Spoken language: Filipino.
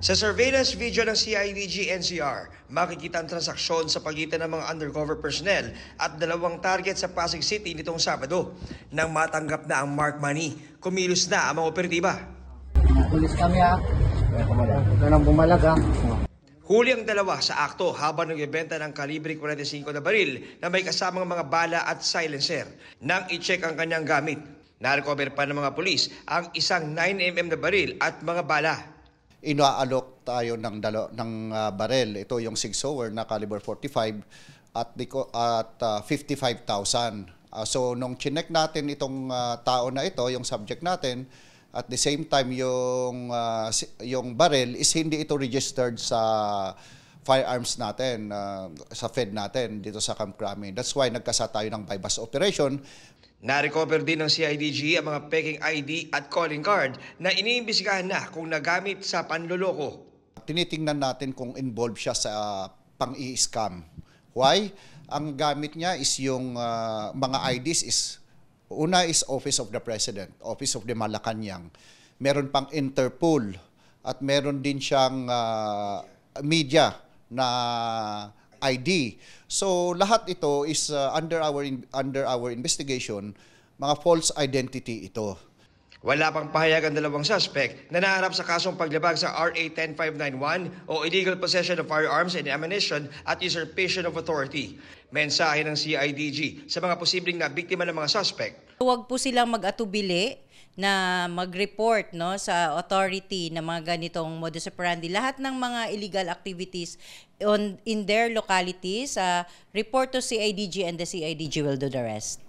Sa surveillance video ng CIDG-NCR, makikita ang transaksyon sa pagitan ng mga undercover personnel at dalawang target sa Pasig City nitong Sabado. Nang matanggap na ang mark money, kumilos na ang mga operatiba. Pulis kami ha. Ganang bumalag ha. Huli ang dalawa sa akto habang nagbebenta ng kalibre 45 na baril na may kasamang mga bala at silencer. Nang i-check ang kanyang gamit, na-recover pa ng mga pulis ang isang 9mm na baril at mga bala. Inaalok tayo ng barel. Ito yung Sig Sauer na caliber 45 at 55,000. So nung chinek natin itong tao na ito, yung subject natin, at the same time yung barel is hindi ito registered sa firearms natin, sa Fed natin dito sa Camp Crame. That's why nagkasa tayo ng bypass operation. Na-recover din ng CIDG ang mga peking ID at calling card na iniimbestigahan na kung nagamit sa panloloko. Tinitingnan natin kung involved siya sa pang-i-scam. Why? Ang gamit niya is yung mga IDs is, una is Office of the President, Office of the Malacanang. Meron pang Interpol at meron din siyang media na ID. So lahat ito is under our investigation, mga false identity ito. Wala pang pahayag ang dalawang suspect na naharap sa kasong paglabag sa RA 10591 o illegal possession of firearms and ammunition at usurpation of authority. Mensahe ng CIDG sa mga posibleng na biktima ng mga suspect. Huwag po silang mag-atubili na mag-report sa authority na mga ganitong modus operandi. Lahat ng mga illegal activities in their localities, report to CIDG and the CIDG will do the rest.